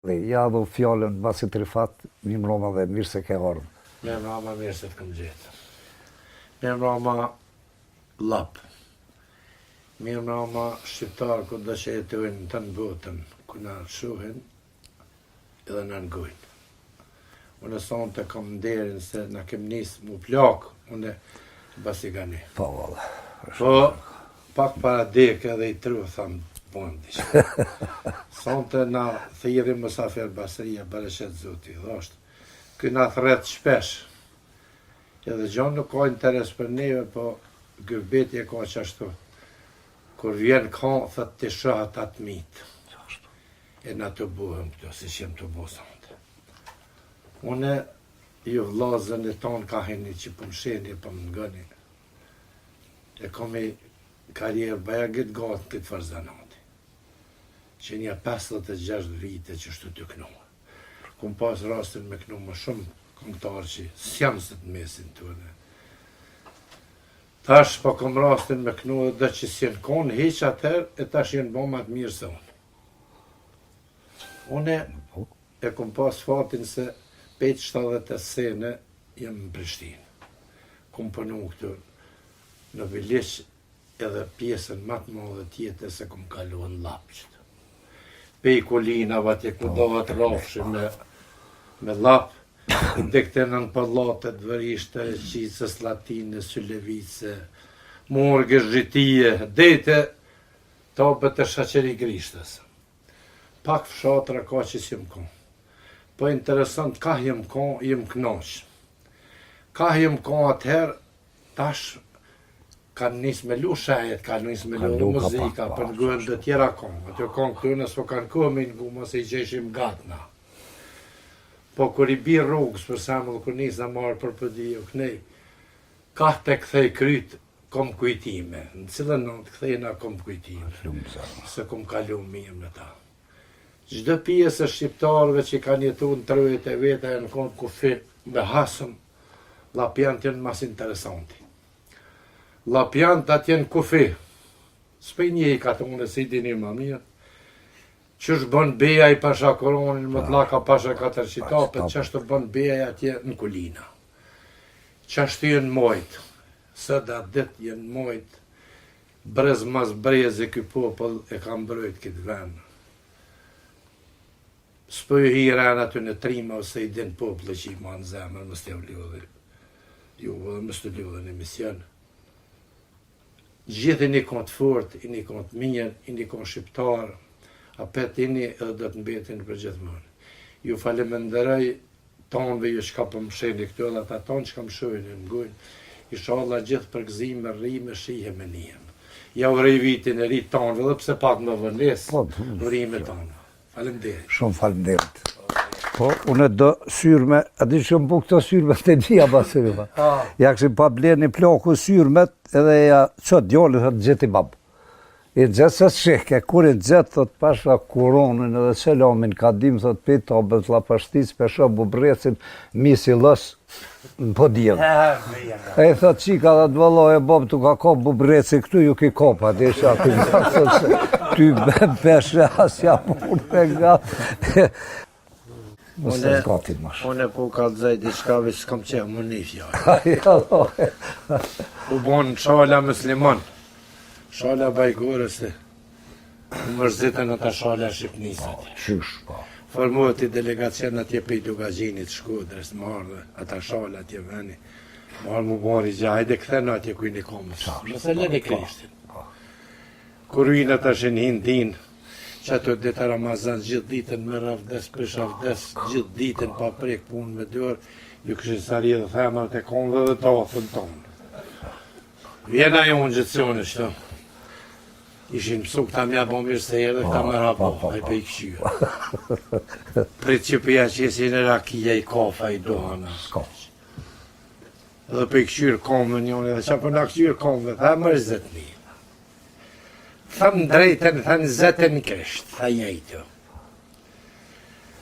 Ja do fjallën basi të rifat, një mroma dhe mirë se ke ardhë. Me mroma mirë se të këm gjetë. Me mroma lap. Me mroma shqiptarë ku dhe që jetojnë të në botën, ku në shuhin edhe në ngujnë. Unë sonë të kam nderin se në kem nisë mu plakë, unë basi gani. Po, valla. Po, pak para deke dhe i tru, thamë, bondish. Sonte na thiri mësafer Basria, Bareshet Zoti, dhe është. Ky na thret shpesh. Edhe gjonë nuk ka interes për neve, po gërbetje ka qashtu. Kur vjen ka, thët të shahat atë mitë. E na të buhem këto, si që jem të bu sonte. Une, ju vlazën e tonë ka heni që për msheni, për më ngëni. E kom i karierë baja gjithë gatë këtë farzanat. Që nja 56 vite që shtu të knua. Kum pas rastin me knu më shumë këngëtarë që s'jam së të mesin të në. Tash po kom rastin me knu dhe që s'jen konë heq atër e tash jenë bo matë mirë se unë. Une e kom pas fatin se 5-7 sene jem në Prishtinë. Kom përnu këtu në Biliq edhe pjesën matë madhe tjetër se kom kalu në Lapqët. Pej kolinave atje ku dohet rafshi me lap, dhe këtënën pallatet, vërishte, qicës, latine, sylevice, morgë, zhitije, dete, tabët e shaqeri Grishtës. Pak fshatra ka që s'jem kon. Po interesant, ka jem kon, jem knoq. Ka jem kon atëherë, tash, kanë nisë me lu shajet, kanë nisë me lu muzika, për ngujën dhe tjera konë. Atë konë këtu nësë po kanë kohë me ngu, mos e i gjeshim gatna. Po kur i bi rrugës, për samull, kur nisë a marë për pëdi u kënej, ka të kthej kryt, kom kujtime. Në cilën nëtë kthejna kom kujtime. Se kom kalu mirë me ta. Gjdo pjesë e shqiptarëve që kanë jetu në trëvet e vete, e në konë kufi me hasëm, lapjant jenë mas interesanti. Lapjant atjen kufi, s'pej një i ka të unë si dini ma mirë, që është bën beja i pasha koronin, më t'laka pasha 4 qitapet, që është bën beja atje në kulina. Që është jenë mojtë, së da dit jenë mojtë, brez mas brezi ky popull e kam mbrojt këtë venë. S'pëj hiran aty në trima ose i din popullë që i ma në zemër, mës të vlodhe, ju dhe mës të vlodhe në mision. Gjithë i një kontë fort, i një kontë mirë, i një kontë shqiptarë, apet i një edhe do të mbetin për gjithmonë. Ju faleminderoj tonëve ju që ka për msheni këtu edhe ata tonë që ka mshojnë në mgujnë, inshallah gjithë përgëzime, rrime, shihe me njëm. Ja u rej vitin e rritë tonëve dhe pse pak më vëndes, rrime tonë. Faleminderit. Shumë faleminderit. Po, unë do syrme, a di që më bu këto syrme të dhja basërima. Ja këshim pa blerë një plaku syrmet edhe ja që djolli të gjeti babë. I gjetë se sheke, kur i gjetë thot pasha kuronin edhe qelamin ka dim thot pita obet la pashtis pesha bubrecin misi lës në podjem. E i thot qika dhe dvaloj e babë tu ka ka bubrecin këtu ju ki kopa dhe isha ty peshe asja punë me nga. Unë po ka të zajt i shkave që s'kam qenë më një fjallë. U bonë shala muslimon, shala bajgore se u mërzitën ata shala shqipnisat. Qysh, po. Formohet i delegacion atje pe i Dugagjinit, Shkodrës, më ardhe, ata shala atje veni. Më ardhe mu bori gja, hajde këthena atje kuj një komës. Nëse lene Krishtin. Kur ujnë ata shenë hindin, që ato dita Ramazan gjithë ditën me ravdes, për shavdes, gjithë ditën pa prek punë me dërë, ju këshin sari dhe themat e konë dhe të ofën tonë. Vjena jo në gjithësione shto. Ishin mësu këta mja bo mirë se herë dhe këta më rapo, a i pe i këshyra. Prit që pëja që jesin e rakia i kafa i dohana. Dhe pe i këshyrë komë në njone, dhe që për në këshyrë komë dhe tha mërzet mi. Thëmë drejten, thënë zëtën kështë, tha njëjtë.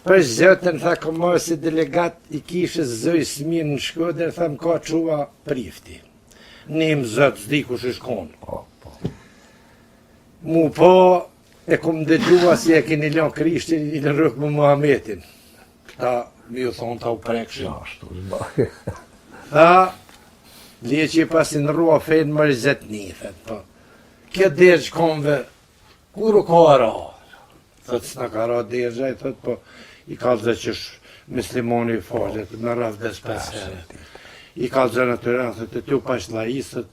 Për zëtën, tha këmarë si delegat i kishës zëj smirë në Shkodër, thëmë ka qua prifti. Nim zëtë, zdi kush është konë. Mu po, e kom dëgjua si e keni lën Krishtin i në rrugë me Muhamedin. Këta mi u thonë ta u prekshin. Tha, leqi pasi në rrua fejnë më rëzetni, thët, po. Këtë dergjë komve, kur u ka ra? Thët, s'na ka ra dergjë, thët, po, i kalëzë që muslimoni falet, në rrëth des 5 herë. I kalëzë në të rrëth, të tu pash lajisët,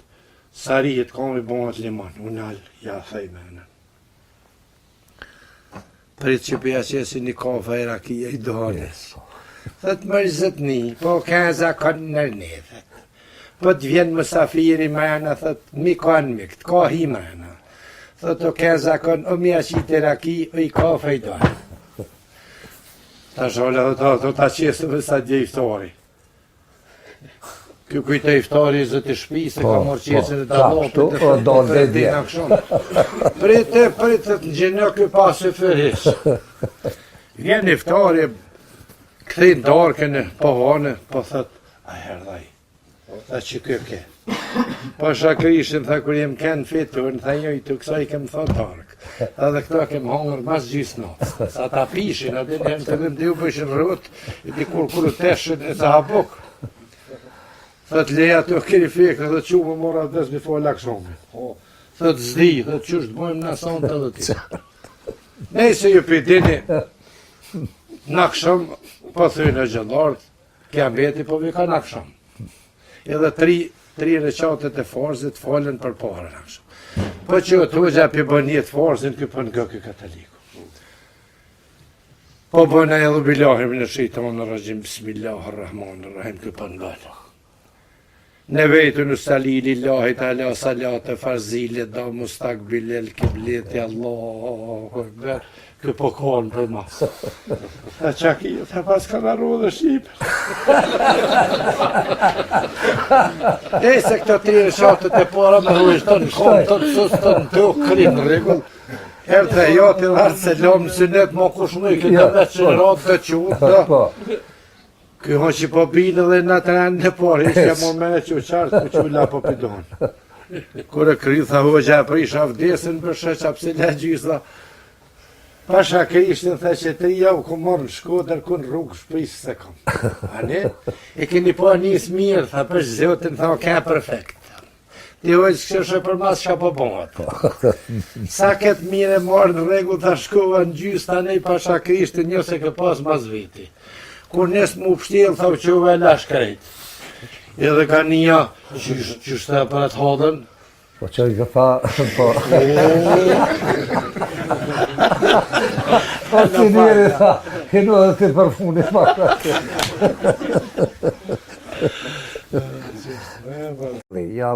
sarijet komve bëhat liman, unal, ja, thejmene. Pritë që përja që si një kafe e rakia i dones. Thët, më rëzetni, po, këza kanë nërni, thët. Po të vjen mësafiri mëna, thët, mi kanë mikt, ka hi mëna. Thët, o këza kanë, o mja qitë e raki, o i kafe i dones. Ta shola dhe ta qesë dhe sa dje iftari. Kjo kujtë iftari zëtë shpi, se ka morë qesën e të lopët dhe dina këshon. Pritë, thët, në gjenë kjo pasë fërhish. Vjen iftari, këthejnë darkën e pohane, po thët, a herdaj, tha që kjo ke. Po Shakrishin, tha, kur jem kënë fitur, tha jo i të kësaj kem thot darkë. Edhe këta kem hongër mas gjysë notë. Sa ta pishin, atë në jem të dhe mdi u bëshin rrët, i di kur u teshin e sa habuk. Thët leja të kiri fikë, dhe që më mora dhe zbi fo lakshomit. Thët zdi, thët qështë të bojmë në sonë të dhe ti. Nejse ju pëjdini, në këshëm, po thëjnë e gjëllartë, kja beti, po vi ka në këshëm. Edhe tri reqatet e farzit falen për parë në këshëm. Po që të gja për bënjet farzin, këpën gëkë kataliku. Po bëna e dhu bilahim në shëjtonë në rajim, bismillahirrahmanirrahim, këpën gëllë. Në vejtu në salili Allahit ala salate farzilit da mustakbil el kibleti Allahu Ekber, kë po konë për mas. Tha qaki, tha pas ka në rodhe Shqipë. Se këto 3 reshatët e para me rujsh të në konë, të të sus të në të krinë në regull. Herë të jati dhe arë se lomë në synet mo kush më i këtë veç në ratë të qutë. Kjo hon që po binë dhe në të rëndë në parë, ishte mo mene që u qartë, ku që u la po pidonë. Kure kry, tha hoxha e prish avdesin për shëq apse le gjysë, pasha Krishtin, tha që 3 javë ku morë në Shkodër, ku në rrugë shprisë se kom. Ane? E keni po njësë mirë, tha për zotin, tha o ka perfekt. Ti hojë që kështë për mas që po bëhat. Sa këtë mire morë në regu, tha shkova në gjysë, tha nej pasha Krishtin, njëse kë pas mas viti. Kur nesë mu pështilë, tha u qove e lash krejt. Edhe ka një, që shte për atë hodën. Po që i ka po. Po që njëri tha, hinu edhe të përfunit ma. Ja,